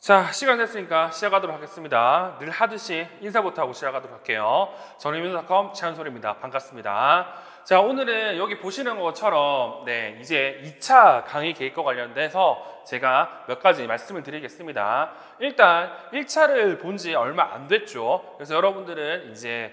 자, 시간 됐으니까 시작하도록 하겠습니다. 늘 하듯이 인사부터 하고 시작하도록 할게요. 저는 이민서닷컴 최한솔입니다. 반갑습니다. 자, 오늘은 여기 보시는 것처럼 이제 2차 강의 계획과 관련돼서 제가 몇 가지 말씀을 드리겠습니다. 일단 1차를 본 지 얼마 안 됐죠. 그래서 여러분들은 이제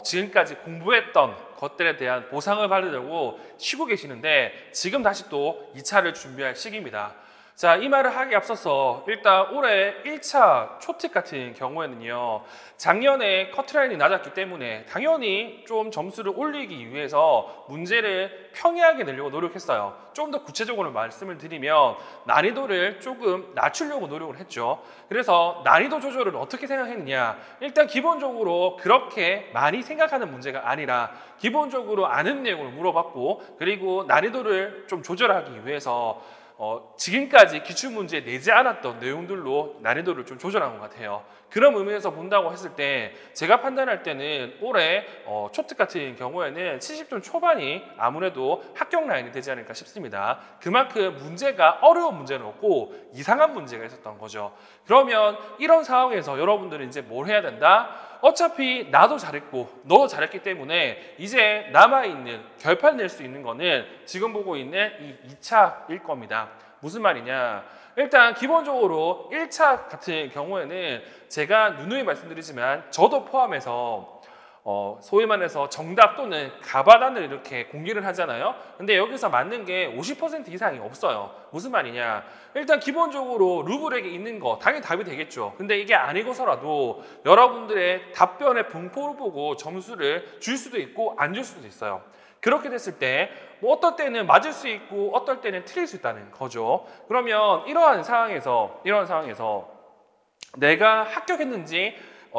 지금까지 공부했던 것들에 대한 보상을 받으려고 쉬고 계시는데 지금 다시 또 2차를 준비할 시기입니다. 자, 이 말을 하기에 앞서서 일단 올해 1차 초특 같은 경우에는요, 작년에 커트라인이 낮았기 때문에 당연히 좀 점수를 올리기 위해서 문제를 평이하게 내려고 노력했어요. 좀 더 구체적으로 말씀을 드리면 난이도를 조금 낮추려고 노력을 했죠. 그래서 난이도 조절을 어떻게 생각했느냐, 일단 기본적으로 그렇게 많이 생각하는 문제가 아니라 기본적으로 아는 내용을 물어봤고, 그리고 난이도를 좀 조절하기 위해서 지금까지 기출문제에 내지 않았던 내용들로 난이도를 좀 조절한 것 같아요. 그런 의미에서 본다고 했을 때 제가 판단할 때는 올해 초특 같은 경우에는 70점 초반이 아무래도 합격 라인이 되지 않을까 싶습니다. 그만큼 문제가 어려운 문제는 없고 이상한 문제가 있었던 거죠. 그러면 이런 상황에서 여러분들은 이제 뭘 해야 된다? 어차피 나도 잘했고 너도 잘했기 때문에 이제 남아있는 결판 낼 수 있는 거는 지금 보고 있는 이 2차일 겁니다. 무슨 말이냐? 일단 기본적으로 1차 같은 경우에는 제가 누누이 말씀드리지만 저도 포함해서 소위 말해서 정답 또는 가바단을 이렇게 공개를 하잖아요. 근데 여기서 맞는 게 50% 이상이 없어요. 무슨 말이냐? 일단 기본적으로 루브렉에 있는 거 당연히 답이 되겠죠. 근데 이게 아니고서라도 여러분들의 답변의 분포를 보고 점수를 줄 수도 있고 안 줄 수도 있어요. 그렇게 됐을 때 뭐 어떨 때는 맞을 수 있고 어떨 때는 틀릴 수 있다는 거죠. 그러면 이러한 상황에서 내가 합격했는지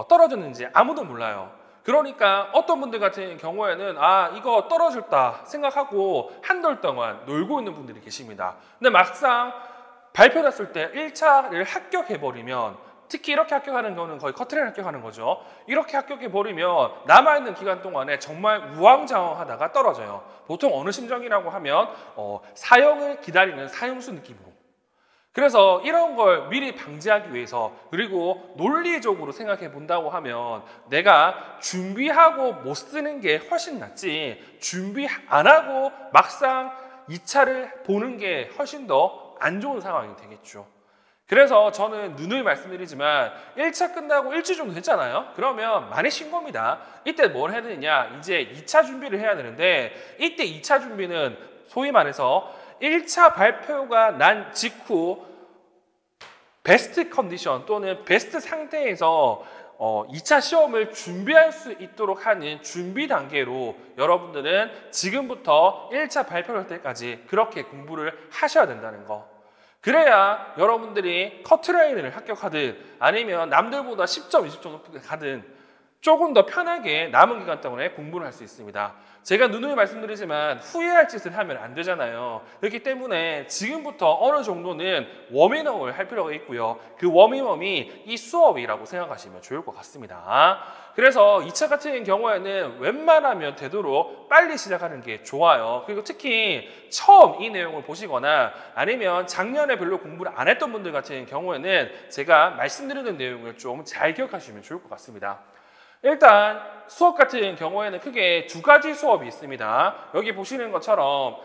떨어졌는지 아무도 몰라요. 그러니까 어떤 분들 같은 경우에는 이거 떨어졌다 생각하고 한 달 동안 놀고 있는 분들이 계십니다. 근데 막상 발표했을 때 1차를 합격해버리면, 특히 이렇게 합격하는 경우는 거의 커트라인 합격하는 거죠. 이렇게 합격해버리면 남아있는 기간 동안에 정말 우왕좌왕하다가 떨어져요. 보통 어느 심정이라고 하면 사형을 기다리는 사형수 느낌으로. 그래서 이런 걸 미리 방지하기 위해서, 그리고 논리적으로 생각해 본다고 하면 내가 준비하고 못 쓰는 게 훨씬 낫지, 준비 안 하고 막상 2차를 보는 게 훨씬 더 안 좋은 상황이 되겠죠. 그래서 저는 누누이 말씀드리지만 1차 끝나고 일주일 정도 됐잖아요. 그러면 많이 쉰 겁니다. 이때 뭘 해야 되느냐, 이제 2차 준비를 해야 되는데, 이때 2차 준비는 소위 말해서 1차 발표가 난 직후 베스트 컨디션 또는 베스트 상태에서 2차 시험을 준비할 수 있도록 하는 준비 단계로 여러분들은 지금부터 1차 발표할 때까지 그렇게 공부를 하셔야 된다는 거. 그래야 여러분들이 커트라인을 합격하든 아니면 남들보다 10점, 20점 높게 가든 조금 더 편하게 남은 기간 동안에 공부를 할 수 있습니다. 제가 누누이 말씀드리지만 후회할 짓을 하면 안 되잖아요. 그렇기 때문에 지금부터 어느 정도는 워밍업을 할 필요가 있고요. 그 워밍업이 이 수업이라고 생각하시면 좋을 것 같습니다. 그래서 2차 같은 경우에는 웬만하면 되도록 빨리 시작하는 게 좋아요. 그리고 특히 처음 이 내용을 보시거나 아니면 작년에 별로 공부를 안 했던 분들 같은 경우에는 제가 말씀드리는 내용을 좀 잘 기억하시면 좋을 것 같습니다. 일단 수업 같은 경우에는 크게 두 가지 수업이 있습니다. 여기 보시는 것처럼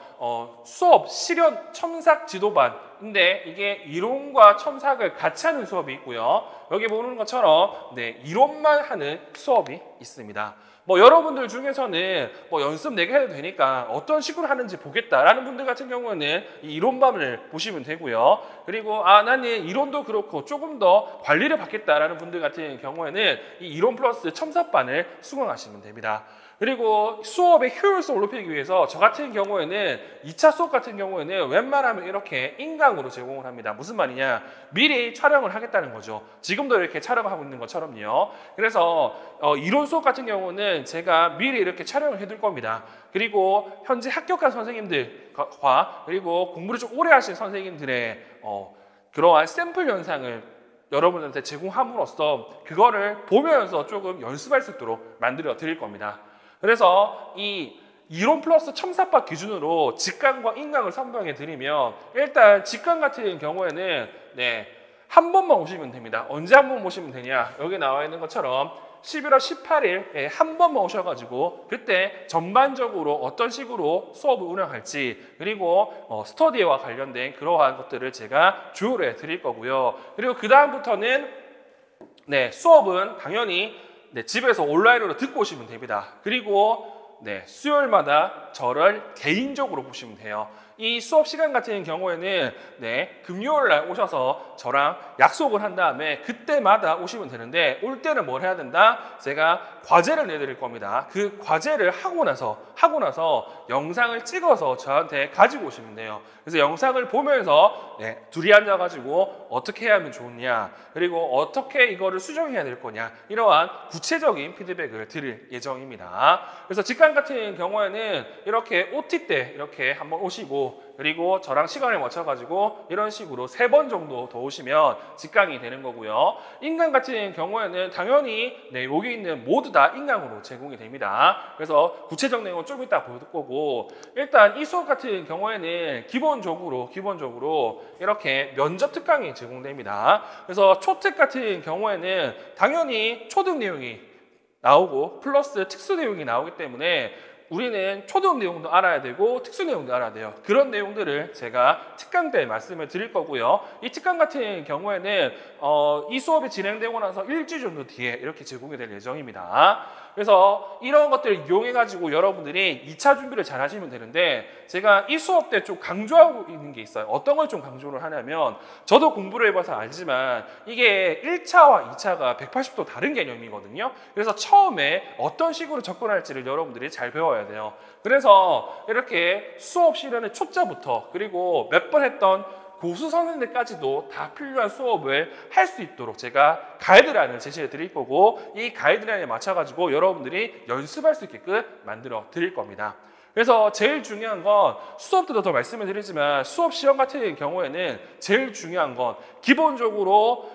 수업 실현 첨삭 지도반인데 이게 이론과 첨삭을 같이 하는 수업이 있고요. 여기 보는 것처럼 이론만 하는 수업이 있습니다. 여러분들 중에서는 연습 내게 해도 되니까 어떤 식으로 하는지 보겠다라는 분들 같은 경우는 이 이론반을 보시면 되고요. 그리고 나는 이론도 그렇고 조금 더 관리를 받겠다라는 분들 같은 경우에는 이 이론 플러스 첨삭반을 수강하시면 됩니다. 그리고 수업의 효율성을 높이기 위해서 저 같은 경우에는 2차 수업 같은 경우에는 웬만하면 이렇게 인강으로 제공을 합니다. 무슨 말이냐? 미리 촬영을 하겠다는 거죠. 지금도 이렇게 촬영하고 있는 것처럼요. 그래서 이론 수업 같은 경우는 제가 미리 이렇게 촬영을 해둘 겁니다. 그리고 현재 합격한 선생님들과 그리고 공부를 좀 오래 하신 선생님들의 그러한 샘플 영상을 여러분한테 제공함으로써 그거를 보면서 조금 연습할 수 있도록 만들어 드릴 겁니다. 그래서 이 이론 플러스 첨삭반 기준으로 직강과 인강을 선정해 드리면, 일단 직강 같은 경우에는 한 번만 오시면 됩니다. 언제 한 번 오시면 되냐? 여기 나와 있는 것처럼 11월 18일에 한 번만 오셔가지고 그때 전반적으로 어떤 식으로 수업을 운영할지 그리고 스터디와 관련된 그러한 것들을 제가 조율해 드릴 거고요. 그리고 그 다음부터는 수업은 당연히 집에서 온라인으로 듣고 오시면 됩니다. 그리고 수요일마다 저를 개인적으로 보시면 돼요. 이 수업 시간 같은 경우에는 금요일 날 오셔서 저랑 약속을 한 다음에 그때마다 오시면 되는데 올 때는 뭘 해야 된다? 제가 과제를 내드릴 겁니다. 그 과제를 하고 나서 영상을 찍어서 저한테 가지고 오시면 돼요. 그래서 영상을 보면서 둘이 앉아가지고 어떻게 해야 하면 좋냐 그리고 어떻게 이거를 수정해야 될 거냐 이러한 구체적인 피드백을 드릴 예정입니다. 그래서 직강 같은 경우에는 이렇게 OT 때 이렇게 한번 오시고 그리고 저랑 시간을 맞춰가지고 이런 식으로 3번 정도 더 오시면 직강이 되는 거고요. 인강 같은 경우에는 당연히 여기 있는 모두 다 인강으로 제공이 됩니다. 그래서 구체적 내용은 좀 이따 볼 거고 일단 이 수업 같은 경우에는 기본적으로 이렇게 면접 특강이 제공됩니다. 그래서 초특 같은 경우에는 당연히 초등 내용이 나오고 플러스 특수 내용이 나오기 때문에 우리는 초등 내용도 알아야 되고 특수 내용도 알아야 돼요. 그런 내용들을 제가 특강 때 말씀을 드릴 거고요. 이 특강 같은 경우에는 이 수업이 진행되고 나서 일주일 정도 뒤에 이렇게 제공이 될 예정입니다. 그래서 이런 것들을 이용해가지고 여러분들이 2차 준비를 잘 하시면 되는데 제가 이 수업 때 좀 강조하고 있는 게 있어요. 어떤 걸 좀 강조를 하냐면 저도 공부를 해봐서 알지만 이게 1차와 2차가 180도 다른 개념이거든요. 그래서 처음에 어떤 식으로 접근할지를 여러분들이 잘 배워야 돼요. 그래서 이렇게 수업 시간의 초짜부터 그리고 몇 번 했던 고수 선생님들까지도 다 필요한 수업을 할 수 있도록 제가 가이드라인을 제시해 드릴 거고 이 가이드라인에 맞춰가지고 여러분들이 연습할 수 있게끔 만들어 드릴 겁니다. 그래서 제일 중요한 건 수업 때도 더 말씀을 드리지만 수업 시험 같은 경우에는 제일 중요한 건 기본적으로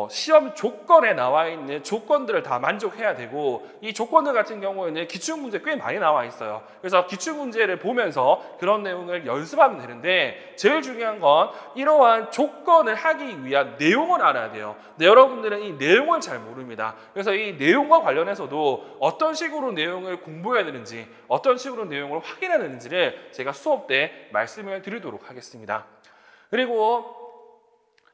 시험 조건에 나와 있는 조건들을 다 만족해야 되고 이 조건들 같은 경우에는 기출문제 꽤 많이 나와 있어요. 그래서 기출문제를 보면서 그런 내용을 연습하면 되는데 제일 중요한 건 이러한 조건을 하기 위한 내용을 알아야 돼요. 근데 여러분들은 이 내용을 잘 모릅니다. 그래서 이 내용과 관련해서도 어떤 식으로 내용을 공부해야 되는지 어떤 식으로 내용을 확인해야 되는지를 제가 수업 때 말씀을 드리도록 하겠습니다. 그리고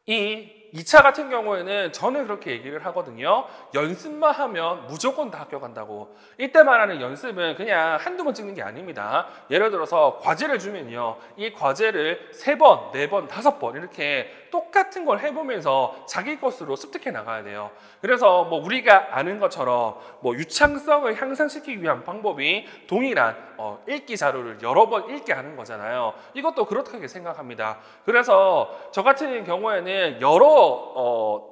이 2차 같은 경우에는 저는 그렇게 얘기를 하거든요. 연습만 하면 무조건 다 합격한다고. 이때 말하는 연습은 그냥 한두 번 찍는 게 아닙니다. 예를 들어서 과제를 주면요. 이 과제를 3번, 4번, 5번 이렇게 똑같은 걸 해보면서 자기 것으로 습득해 나가야 돼요. 그래서 우리가 아는 것처럼 유창성을 향상시키기 위한 방법이 동일한 읽기 자료를 여러 번 읽게 하는 거잖아요. 이것도 그렇게 생각합니다. 그래서 저 같은 경우에는 여러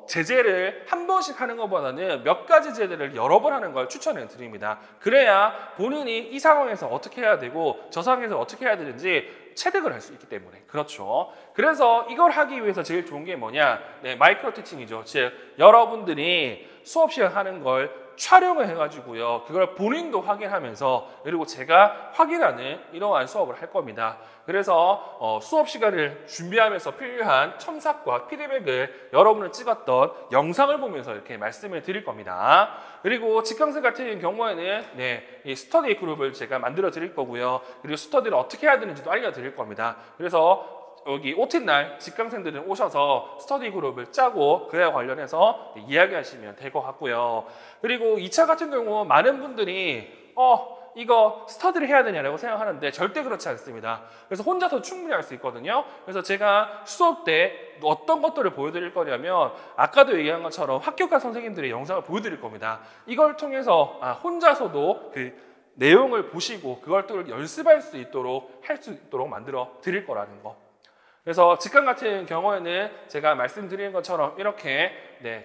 제재를 한 번씩 하는 것보다는 몇 가지 제재를 여러 번 하는 걸 추천해 드립니다. 그래야 본인이 이 상황에서 어떻게 해야 되고 저 상황에서 어떻게 해야 되는지 체득을 할 수 있기 때문에 그렇죠. 그래서 이걸 하기 위해서 제일 좋은 게 뭐냐? 마이크로 티칭이죠. 즉 여러분들이 수업 시간 하는 걸 촬영을 해가지고요. 그걸 본인도 확인하면서 그리고 제가 확인하는 이러한 수업을 할 겁니다. 그래서 수업 시간을 준비하면서 필요한 첨삭과 피드백을 여러분을 찍었던 영상을 보면서 이렇게 말씀을 드릴 겁니다. 그리고 직강생 같은 경우에는 이 스터디 그룹을 제가 만들어 드릴 거고요. 그리고 스터디를 어떻게 해야 되는지도 알려드릴 겁니다. 그래서 여기 OT 날 직강생들은 오셔서 스터디 그룹을 짜고 그에 관련해서 이야기하시면 될 것 같고요. 그리고 2차 같은 경우 많은 분들이 이거 스터디를 해야 되냐라고 생각하는데 절대 그렇지 않습니다. 그래서 혼자서 충분히 할 수 있거든요. 그래서 제가 수업 때 어떤 것들을 보여드릴 거냐면 아까도 얘기한 것처럼 합격한 선생님들의 영상을 보여드릴 겁니다. 이걸 통해서 혼자서도 그 내용을 보시고 그걸 또 연습할 수 있도록 할 수 있도록 만들어 드릴 거라는 거. 그래서 직강 같은 경우에는 제가 말씀드린 것처럼 이렇게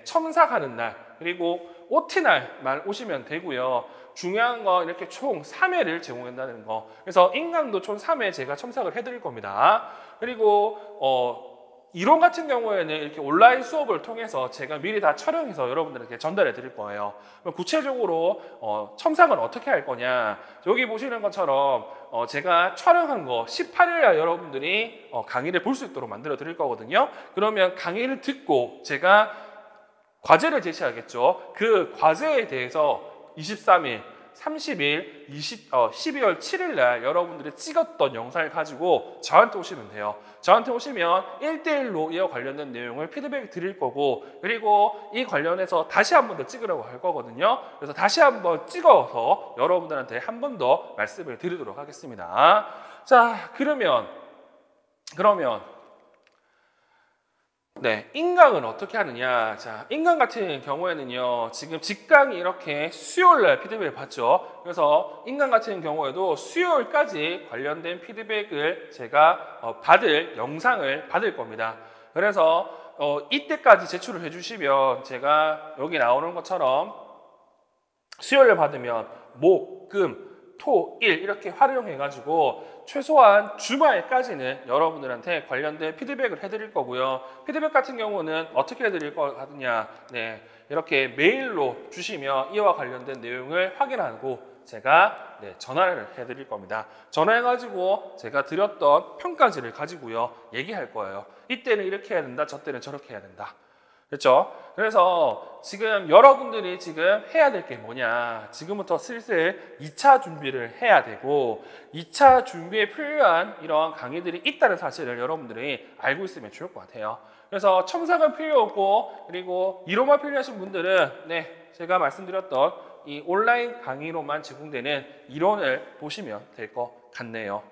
첨삭하는 날 그리고 OT 날만 오시면 되고요. 중요한 건 이렇게 총 3회를 제공한다는 거. 그래서 인강도 총 3회 제가 첨삭을 해드릴 겁니다. 그리고 이론 같은 경우에는 이렇게 온라인 수업을 통해서 제가 미리 다 촬영해서 여러분들에게 전달해 드릴 거예요. 그럼 구체적으로 첨삭은 어떻게 할 거냐, 여기 보시는 것처럼 제가 촬영한 거 18일 날 여러분들이 강의를 볼 수 있도록 만들어 드릴 거거든요. 그러면 강의를 듣고 제가 과제를 제시하겠죠. 그 과제에 대해서 23일, 30일, 12월 7일 날 여러분들이 찍었던 영상을 가지고 저한테 오시면 돼요. 저한테 오시면 1대1로 이와 관련된 내용을 피드백 드릴 거고, 그리고 이 관련해서 다시 한 번 더 찍으라고 할 거거든요. 그래서 다시 한 번 찍어서 여러분들한테 한 번 더 말씀을 드리도록 하겠습니다. 자, 그러면 네, 인강은 어떻게 하느냐. 자, 인강 같은 경우에는요, 지금 직강이 이렇게 수요일날 피드백을 받죠. 그래서 인강 같은 경우에도 수요일까지 관련된 피드백을 제가 받을 영상을 받을 겁니다. 그래서 이때까지 제출을 해주시면 제가 여기 나오는 것처럼 수요일에 받으면 목, 금, 토, 일 이렇게 활용해가지고 최소한 주말까지는 여러분들한테 관련된 피드백을 해드릴 거고요. 피드백 같은 경우는 어떻게 해드릴 거냐, 네, 이렇게 메일로 주시면 이와 관련된 내용을 확인하고 제가 전화를 해드릴 겁니다. 전화해가지고 제가 드렸던 평가지를 가지고요 얘기할 거예요. 이때는 이렇게 해야 된다, 저 때는 저렇게 해야 된다. 그렇죠? 그래서 지금 여러분들이 지금 해야 될 게 뭐냐, 지금부터 슬슬 2차 준비를 해야 되고, 2차 준비에 필요한 이러한 강의들이 있다는 사실을 여러분들이 알고 있으면 좋을 것 같아요. 그래서 첨삭은 필요 없고, 그리고 이론만 필요하신 분들은 제가 말씀드렸던 이 온라인 강의로만 제공되는 이론을 보시면 될 것 같네요.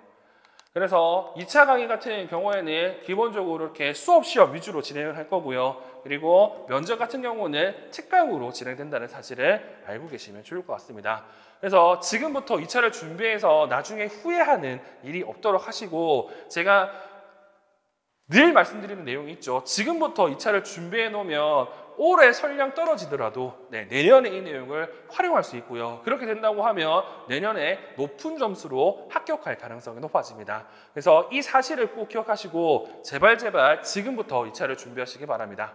그래서 2차 강의 같은 경우에는 기본적으로 이렇게 수업 시험 위주로 진행을 할 거고요. 그리고 면접 같은 경우는 특강으로 진행된다는 사실을 알고 계시면 좋을 것 같습니다. 그래서 지금부터 2차를 준비해서 나중에 후회하는 일이 없도록 하시고, 제가 늘 말씀드리는 내용이 있죠. 지금부터 2차를 준비해 놓으면 올해 설령 떨어지더라도 내년에 이 내용을 활용할 수 있고요. 그렇게 된다고 하면 내년에 높은 점수로 합격할 가능성이 높아집니다. 그래서 이 사실을 꼭 기억하시고 제발 지금부터 2차를 준비하시기 바랍니다.